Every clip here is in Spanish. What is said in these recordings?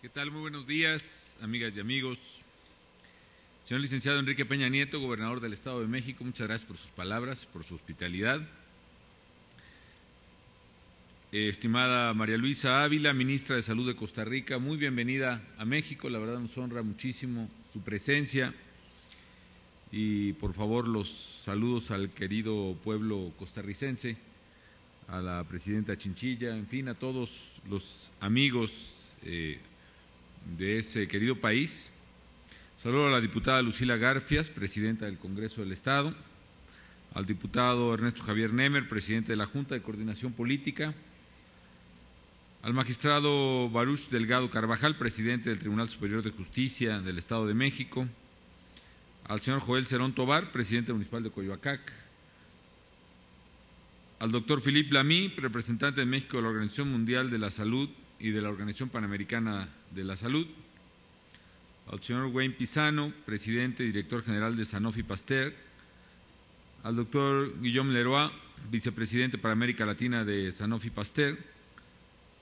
¿Qué tal? Muy buenos días, amigas y amigos. Señor licenciado Enrique Peña Nieto, gobernador del Estado de México, muchas gracias por sus palabras, por su hospitalidad. Estimada María Luisa Ávila, ministra de Salud de Costa Rica, muy bienvenida a México, la verdad nos honra muchísimo su presencia. Y por favor los saludos al querido pueblo costarricense, a la presidenta Chinchilla, en fin, a todos los amigos de ese querido país. Saludo a la diputada Lucila Garfias, presidenta del Congreso del Estado, al diputado Ernesto Javier Nemer, presidente de la Junta de Coordinación Política, al magistrado Baruch Delgado Carvajal, presidente del Tribunal Superior de Justicia del Estado de México, al señor Joel Cerón Tobar, presidente municipal de Coyoacac, al doctor Philippe Lamy, representante de México de la Organización Mundial de la Salud y de la Organización Panamericana de la Salud, al señor Wayne Pisano, presidente y director general de Sanofi Pasteur, al doctor Guillaume Leroy, vicepresidente para América Latina de Sanofi Pasteur,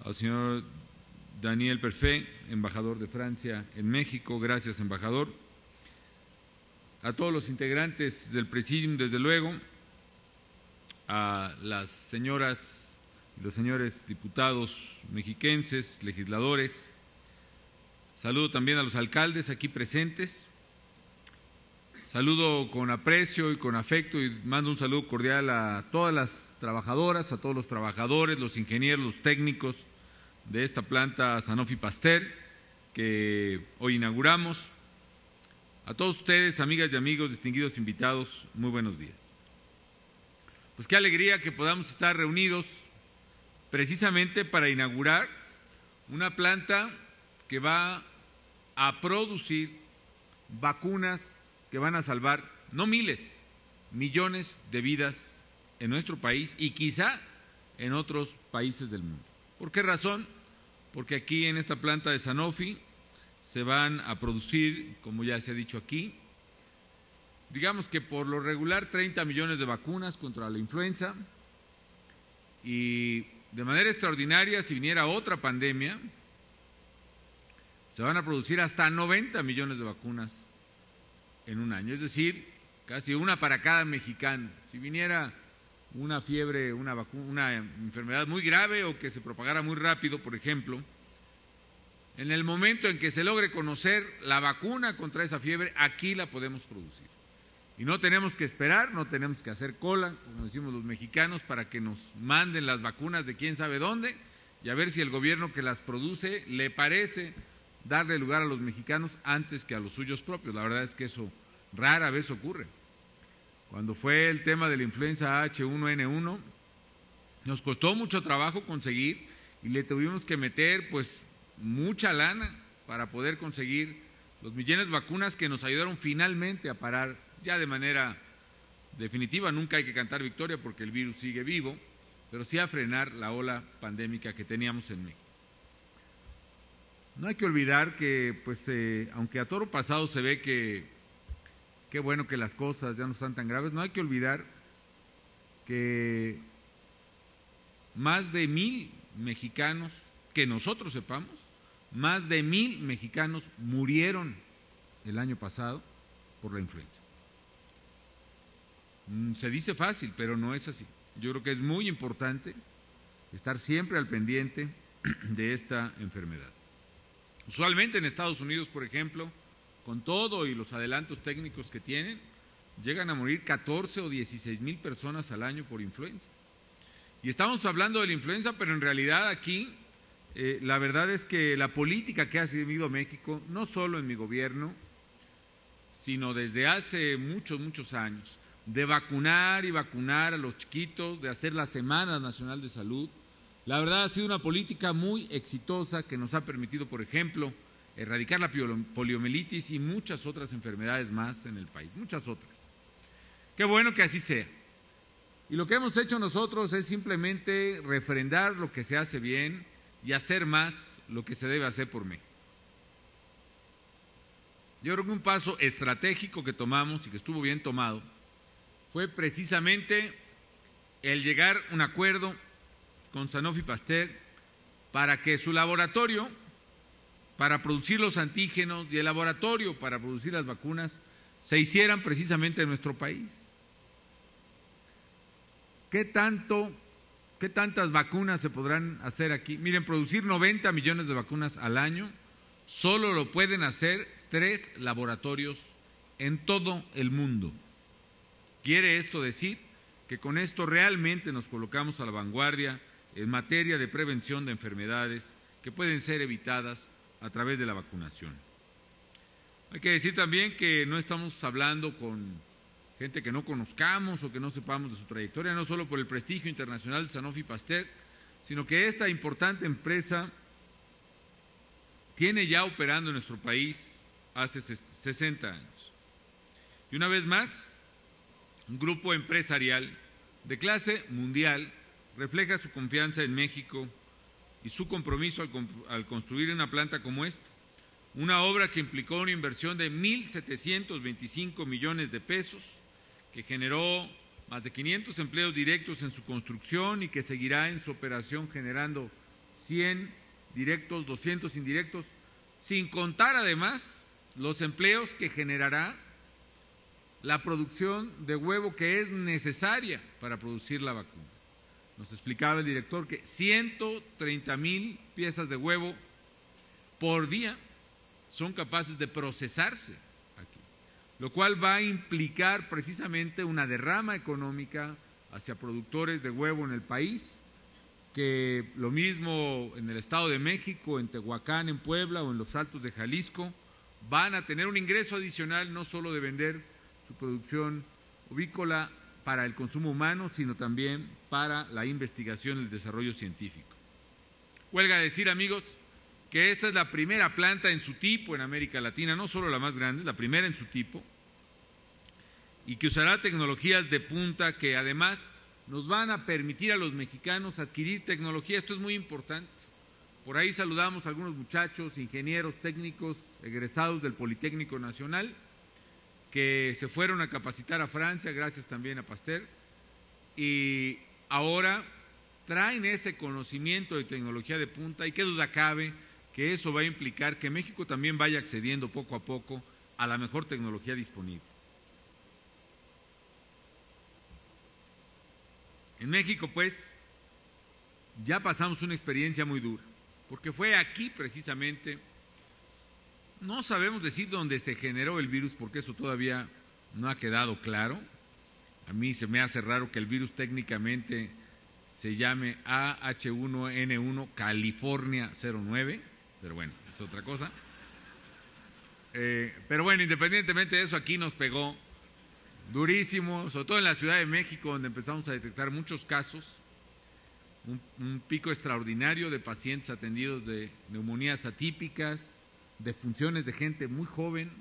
al señor Daniel Perfet, embajador de Francia en México, gracias embajador, a todos los integrantes del Presidium, desde luego, a las señoras y los señores diputados mexiquenses, legisladores. Saludo también a los alcaldes aquí presentes. Saludo con aprecio y con afecto y mando un saludo cordial a todas las trabajadoras, a todos los trabajadores, los ingenieros, los técnicos de esta planta Sanofi Pasteur que hoy inauguramos. A todos ustedes, amigas y amigos, distinguidos invitados, muy buenos días. Pues qué alegría que podamos estar reunidos precisamente para inaugurar una planta que va a producir vacunas que van a salvar, no miles, millones de vidas en nuestro país y quizá en otros países del mundo. ¿Por qué razón? Porque aquí en esta planta de Sanofi se van a producir, como ya se ha dicho aquí, digamos que por lo regular 30 millones de vacunas contra la influenza y de manera extraordinaria, si viniera otra pandemia, se van a producir hasta 90 millones de vacunas en un año, es decir, casi una para cada mexicano. Si viniera una fiebre, una enfermedad muy grave o que se propagara muy rápido, por ejemplo, en el momento en que se logre conocer la vacuna contra esa fiebre, aquí la podemos producir. Y no tenemos que esperar, no tenemos que hacer cola, como decimos los mexicanos, para que nos manden las vacunas de quién sabe dónde y a ver si el gobierno que las produce le parece darle lugar a los mexicanos antes que a los suyos propios. La verdad es que eso rara vez ocurre. Cuando fue el tema de la influenza H1N1, nos costó mucho trabajo conseguir y le tuvimos que meter pues mucha lana para poder conseguir los millones de vacunas que nos ayudaron finalmente a parar ya de manera definitiva. Nunca hay que cantar victoria porque el virus sigue vivo, pero sí a frenar la ola pandémica que teníamos en México. No hay que olvidar que, pues, aunque a toro pasado se ve que qué bueno que las cosas ya no están tan graves, no hay que olvidar que más de 1,000 mexicanos, que nosotros sepamos, más de 1,000 mexicanos murieron el año pasado por la influenza. Se dice fácil, pero no es así. Yo creo que es muy importante estar siempre al pendiente de esta enfermedad. Usualmente en Estados Unidos, por ejemplo, con todo y los adelantos técnicos que tienen, llegan a morir 14 o 16 mil personas al año por influenza. Y estamos hablando de la influenza, pero en realidad aquí la verdad es que la política que ha seguido México, no solo en mi gobierno, sino desde hace muchos años, de vacunar y vacunar a los chiquitos, de hacer la Semana Nacional de Salud, la verdad ha sido una política muy exitosa que nos ha permitido, por ejemplo, erradicar la poliomielitis y muchas otras enfermedades más en el país, muchas otras. Qué bueno que así sea. Y lo que hemos hecho nosotros es simplemente refrendar lo que se hace bien y hacer más lo que se debe hacer por México. Yo creo que un paso estratégico que tomamos y que estuvo bien tomado fue precisamente el llegar a un acuerdo con Sanofi Pasteur para que su laboratorio para producir los antígenos y el laboratorio para producir las vacunas se hicieran precisamente en nuestro país. ¿Qué tantas vacunas se podrán hacer aquí? Miren, producir 90 millones de vacunas al año solo lo pueden hacer 3 laboratorios en todo el mundo. ¿Quiere esto decir que con esto realmente nos colocamos a la vanguardia en materia de prevención de enfermedades que pueden ser evitadas a través de la vacunación? Hay que decir también que no estamos hablando con gente que no conozcamos o que no sepamos de su trayectoria, no solo por el prestigio internacional de Sanofi Pasteur, sino que esta importante empresa tiene ya operando en nuestro país hace 60 años. Y una vez más, un grupo empresarial de clase mundial refleja su confianza en México y su compromiso al construir una planta como esta, una obra que implicó una inversión de 1.725 millones de pesos, que generó más de 500 empleos directos en su construcción y que seguirá en su operación generando 100 directos, 200 indirectos, sin contar además los empleos que generará la producción de huevo que es necesaria para producir la vacuna. Nos explicaba el director que 130,000 piezas de huevo por día son capaces de procesarse aquí, lo cual va a implicar precisamente una derrama económica hacia productores de huevo en el país, que lo mismo en el Estado de México, en Tehuacán, en Puebla o en los Altos de Jalisco, van a tener un ingreso adicional no solo de vender su producción ovícola para el consumo humano, sino también para la investigación y el desarrollo científico. Huelga decir, amigos, que esta es la primera planta en su tipo en América Latina, no solo la más grande, la primera en su tipo, y que usará tecnologías de punta que además nos van a permitir a los mexicanos adquirir tecnología. Esto es muy importante. Por ahí saludamos a algunos muchachos, ingenieros técnicos egresados del Politécnico Nacional, que se fueron a capacitar a Francia, gracias también a Pasteur, y ahora traen ese conocimiento de tecnología de punta, y qué duda cabe que eso va a implicar que México también vaya accediendo poco a poco a la mejor tecnología disponible. En México, pues, ya pasamos una experiencia muy dura, porque fue aquí precisamente, no sabemos decir dónde se generó el virus, porque eso todavía no ha quedado claro. A mí se me hace raro que el virus técnicamente se llame AH1N1 California 09, pero bueno, es otra cosa. Pero bueno, independientemente de eso, aquí nos pegó durísimo, sobre todo en la Ciudad de México, donde empezamos a detectar muchos casos, un pico extraordinario de pacientes atendidos de neumonías atípicas, de funciones de gente muy joven,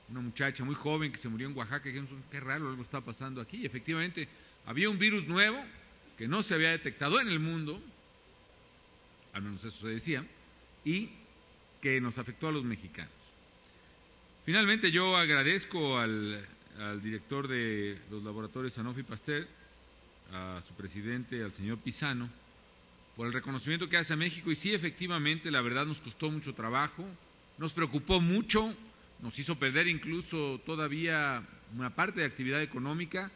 una muchacha muy joven que se murió en Oaxaca, y dijimos, qué raro, algo está pasando aquí, y efectivamente había un virus nuevo que no se había detectado en el mundo, al menos eso se decía, y que nos afectó a los mexicanos. Finalmente yo agradezco al director de los laboratorios Sanofi Pasteur, a su presidente, al señor Pizano, por el reconocimiento que hace a México, y sí, efectivamente, la verdad nos costó mucho trabajo, nos preocupó mucho, nos hizo perder incluso todavía una parte de actividad económica,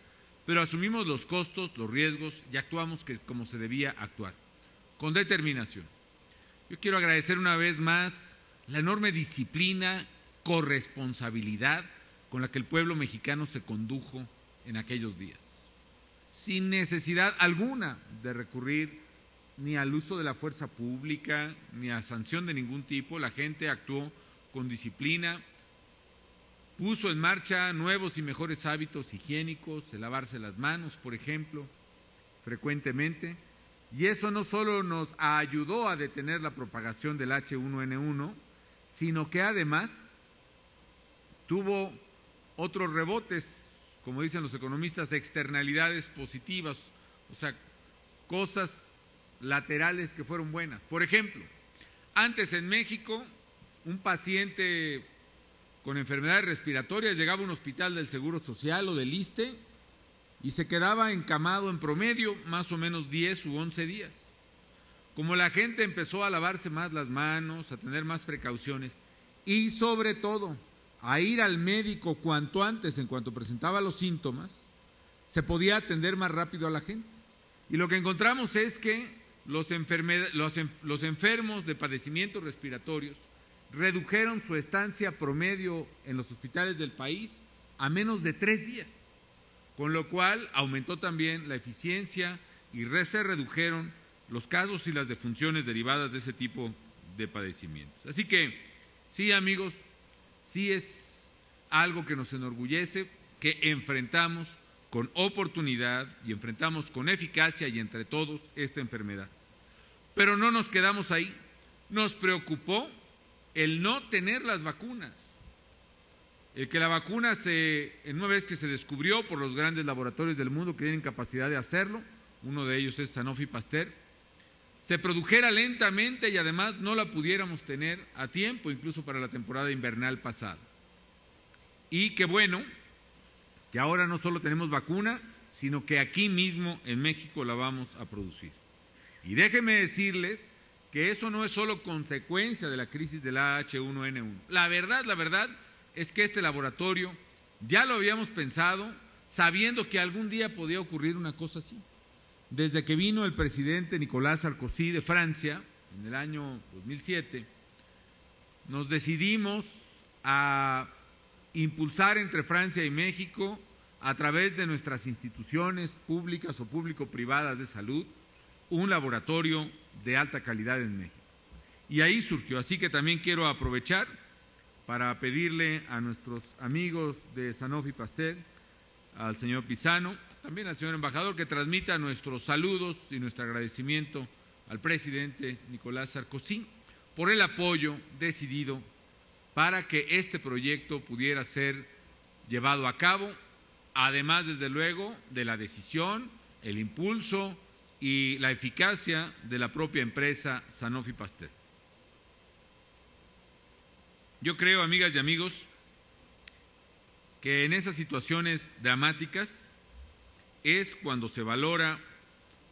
pero asumimos los costos, los riesgos y actuamos como se debía actuar, con determinación. Yo quiero agradecer una vez más la enorme disciplina, corresponsabilidad con la que el pueblo mexicano se condujo en aquellos días, sin necesidad alguna de recurrir ni al uso de la fuerza pública, ni a sanción de ningún tipo. La gente actuó con disciplina, puso en marcha nuevos y mejores hábitos higiénicos, el lavarse las manos, por ejemplo, frecuentemente, y eso no solo nos ayudó a detener la propagación del H1N1, sino que además tuvo otros rebotes, como dicen los economistas, externalidades positivas, o sea, cosas laterales que fueron buenas. Por ejemplo, antes en México, un paciente con enfermedades respiratorias llegaba a un hospital del Seguro Social o del ISSSTE y se quedaba encamado en promedio más o menos 10 u 11 días. como la gente empezó a lavarse más las manos, a tener más precauciones y sobre todo a ir al médico cuanto antes, en cuanto presentaba los síntomas, se podía atender más rápido a la gente. Y lo que encontramos es que los enfermos de padecimientos respiratorios redujeron su estancia promedio en los hospitales del país a menos de 3 días, con lo cual aumentó también la eficiencia y se redujeron los casos y las defunciones derivadas de ese tipo de padecimientos. Así que, sí, amigos, sí es algo que nos enorgullece, que enfrentamos con oportunidad y enfrentamos con eficacia y entre todos esta enfermedad. Pero no nos quedamos ahí, nos preocupó el no tener las vacunas. El que la vacuna, en una vez que se descubrió por los grandes laboratorios del mundo que tienen capacidad de hacerlo, uno de ellos es Sanofi Pasteur, se produjera lentamente y además no la pudiéramos tener a tiempo, incluso para la temporada invernal pasada. Y qué bueno que ahora no solo tenemos vacuna, sino que aquí mismo en México la vamos a producir. Y déjenme decirles que eso no es solo consecuencia de la crisis del H1N1. La verdad es que este laboratorio ya lo habíamos pensado sabiendo que algún día podía ocurrir una cosa así. Desde que vino el presidente Nicolás Sarkozy de Francia en el año 2007, nos decidimos a impulsar entre Francia y México, a través de nuestras instituciones públicas o público-privadas de salud, un laboratorio de alta calidad en México. Y ahí surgió, así que también quiero aprovechar para pedirle a nuestros amigos de Sanofi Pasteur, al señor Pisano, también al señor embajador, que transmita nuestros saludos y nuestro agradecimiento al presidente Nicolás Sarkozy por el apoyo decidido para que este proyecto pudiera ser llevado a cabo, además, desde luego, de la decisión, el impulso y la eficacia de la propia empresa Sanofi Pasteur. Yo creo, amigas y amigos, que en esas situaciones dramáticas es cuando se valora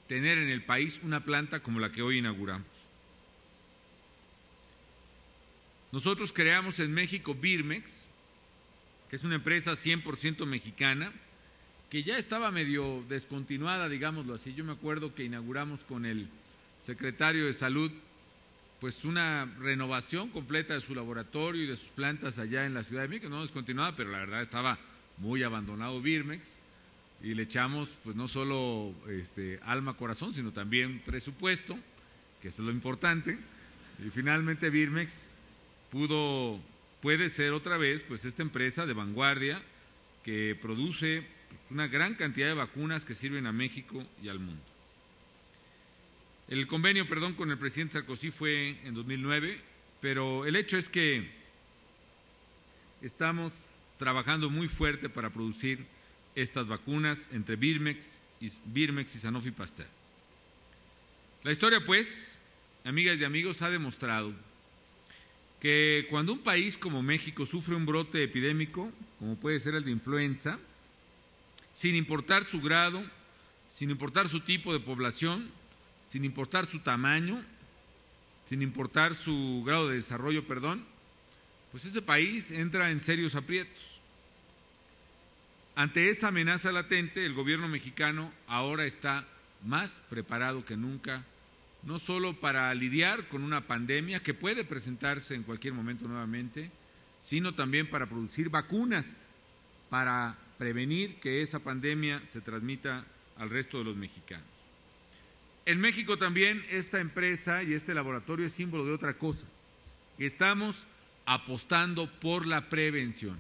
tener en el país una planta como la que hoy inauguramos. Nosotros creamos en México Birmex, que es una empresa 100% mexicana, que ya estaba medio descontinuada, digámoslo así. Yo me acuerdo que inauguramos con el secretario de Salud pues una renovación completa de su laboratorio y de sus plantas allá en la Ciudad de México, no descontinuada, pero la verdad estaba muy abandonado Birmex, y le echamos pues no solo alma, corazón, sino también presupuesto, que eso es lo importante, y finalmente Birmex puede ser otra vez pues esta empresa de vanguardia que produce pues una gran cantidad de vacunas que sirven a México y al mundo. El convenio, con el presidente Sarkozy fue en 2009, pero el hecho es que estamos trabajando muy fuerte para producir estas vacunas entre Birmex y Sanofi Pasteur. La historia, pues, amigas y amigos, ha demostrado que cuando un país como México sufre un brote epidémico, como puede ser el de influenza, sin importar su grado, sin importar su tipo de población, sin importar su tamaño, sin importar su grado de desarrollo, pues ese país entra en serios aprietos. Ante esa amenaza latente, el gobierno mexicano ahora está más preparado que nunca, no solo para lidiar con una pandemia que puede presentarse en cualquier momento nuevamente, sino también para producir vacunas para prevenir que esa pandemia se transmita al resto de los mexicanos. En México también esta empresa y este laboratorio es símbolo de otra cosa. Estamos apostando por la prevención.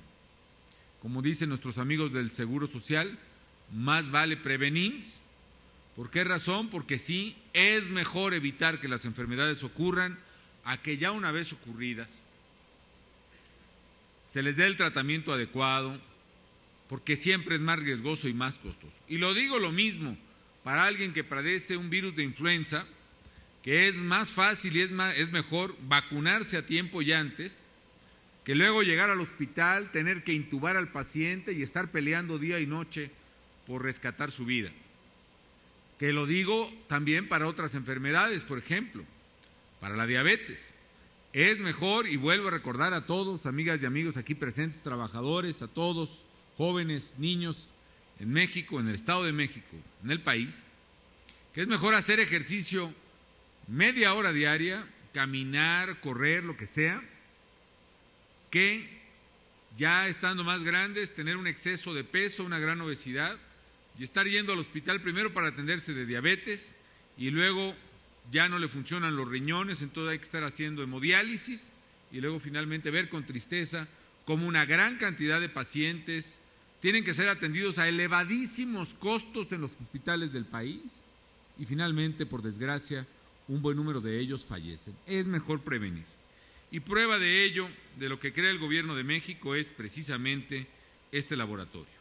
Como dicen nuestros amigos del Seguro Social, más vale prevenir. ¿Por qué razón? Porque sí, es mejor evitar que las enfermedades ocurran a que ya una vez ocurridas se les dé el tratamiento adecuado, porque siempre es más riesgoso y más costoso. Y lo digo lo mismo para alguien que padece un virus de influenza, que es más fácil y es mejor vacunarse a tiempo y antes, que luego llegar al hospital, tener que intubar al paciente y estar peleando día y noche por rescatar su vida. que lo digo también para otras enfermedades, por ejemplo, para la diabetes. Es mejor, y vuelvo a recordar a todos, amigas y amigos aquí presentes, trabajadores, a todos, jóvenes, niños, en México, en el Estado de México, en el país, que es mejor hacer ejercicio media hora diaria, caminar, correr, lo que sea, que ya estando más grandes, tener un exceso de peso, una gran obesidad, y estar yendo al hospital primero para atenderse de diabetes, y luego ya no le funcionan los riñones, entonces hay que estar haciendo hemodiálisis, y luego finalmente ver con tristeza cómo una gran cantidad de pacientes tienen que ser atendidos a elevadísimos costos en los hospitales del país, y finalmente, por desgracia, un buen número de ellos fallecen. Es mejor prevenir. Y prueba de ello, de lo que crea el gobierno de México, es precisamente este laboratorio.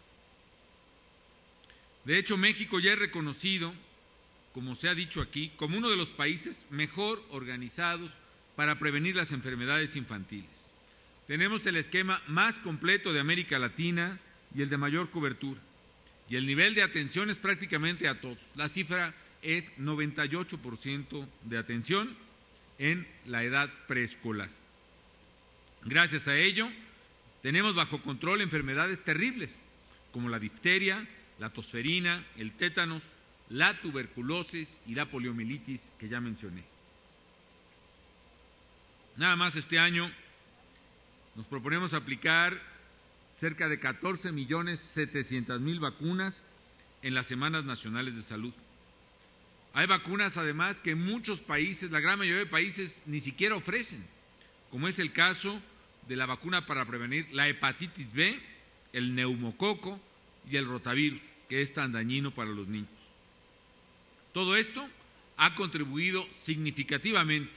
De hecho, México ya es reconocido, como se ha dicho aquí, como uno de los países mejor organizados para prevenir las enfermedades infantiles. Tenemos el esquema más completo de América Latina y el de mayor cobertura. Y el nivel de atención es prácticamente a todos. La cifra es 98% de atención en la edad preescolar. Gracias a ello, tenemos bajo control enfermedades terribles, como la difteria, la tosferina, el tétanos, la tuberculosis y la poliomielitis que ya mencioné. Nada más este año nos proponemos aplicar cerca de 14.700.000 vacunas en las Semanas Nacionales de Salud. Hay vacunas además que muchos países, la gran mayoría de países, ni siquiera ofrecen, como es el caso de la vacuna para prevenir la hepatitis B, el neumococo y el rotavirus, que es tan dañino para los niños. Todo esto ha contribuido significativamente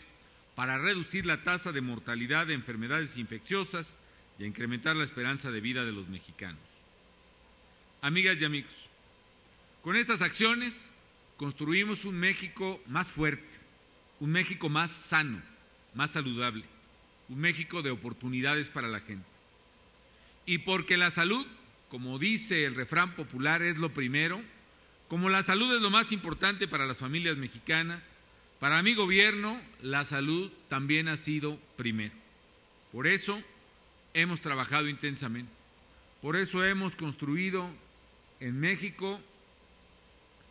para reducir la tasa de mortalidad de enfermedades infecciosas y a incrementar la esperanza de vida de los mexicanos. Amigas y amigos, con estas acciones construimos un México más fuerte, un México más sano, más saludable, un México de oportunidades para la gente. Y porque la salud, como dice el refrán popular, es lo primero, como la salud es lo más importante para las familias mexicanas, para mi gobierno la salud también ha sido primero. Por eso hemos trabajado intensamente, por eso hemos construido en México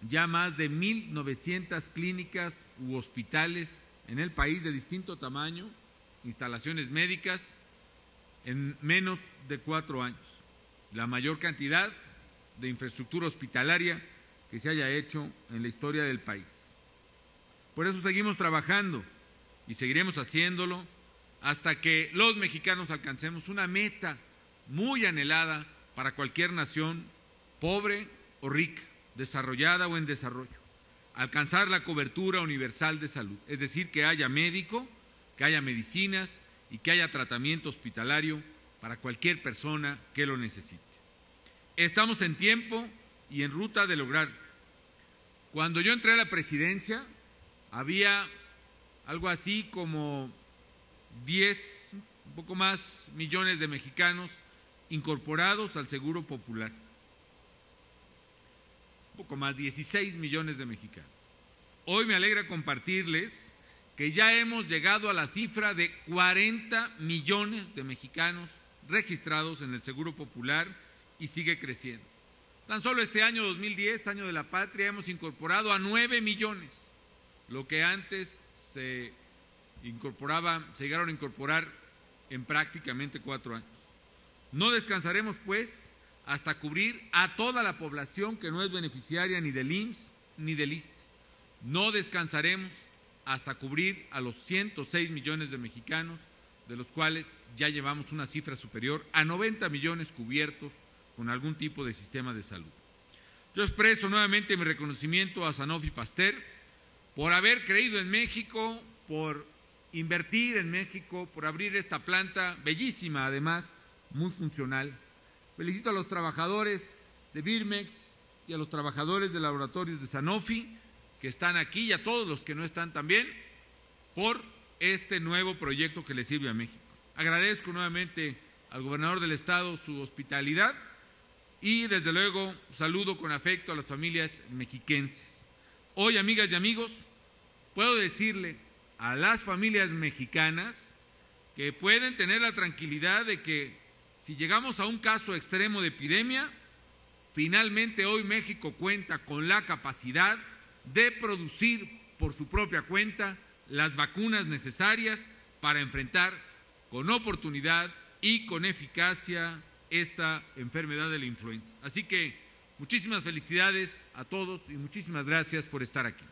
ya más de 1.900 clínicas u hospitales en el país de distinto tamaño, instalaciones médicas, en menos de 4 años. La mayor cantidad de infraestructura hospitalaria que se haya hecho en la historia del país. Por eso seguimos trabajando y seguiremos haciéndolo hasta que los mexicanos alcancemos una meta muy anhelada para cualquier nación, pobre o rica, desarrollada o en desarrollo, alcanzar la cobertura universal de salud, es decir, que haya médico, que haya medicinas y que haya tratamiento hospitalario para cualquier persona que lo necesite. Estamos en tiempo y en ruta de lograrlo. Cuando yo entré a la presidencia, había algo así como 10, un poco más, millones de mexicanos incorporados al Seguro Popular. Un poco más, 16 millones de mexicanos. Hoy me alegra compartirles que ya hemos llegado a la cifra de 40 millones de mexicanos registrados en el Seguro Popular y sigue creciendo. Tan solo este año 2010, año de la patria, hemos incorporado a 9 millones, lo que antes se llegaron a incorporar en prácticamente 4 años. No descansaremos, pues, hasta cubrir a toda la población que no es beneficiaria ni del IMSS ni del ISSSTE. No descansaremos hasta cubrir a los 106 millones de mexicanos, de los cuales ya llevamos una cifra superior a 90 millones cubiertos con algún tipo de sistema de salud. Yo expreso nuevamente mi reconocimiento a Sanofi Pasteur por haber creído en México, por invertir en México, por abrir esta planta bellísima, además, muy funcional. Felicito a los trabajadores de Birmex y a los trabajadores de laboratorios de Sanofi que están aquí y a todos los que no están también por este nuevo proyecto que le sirve a México. Agradezco nuevamente al gobernador del estado su hospitalidad y desde luego saludo con afecto a las familias mexiquenses. Hoy, amigas y amigos, puedo decirle a las familias mexicanas que pueden tener la tranquilidad de que si llegamos a un caso extremo de epidemia, finalmente hoy México cuenta con la capacidad de producir por su propia cuenta las vacunas necesarias para enfrentar con oportunidad y con eficacia esta enfermedad de la influenza. Así que muchísimas felicidades a todos y muchísimas gracias por estar aquí.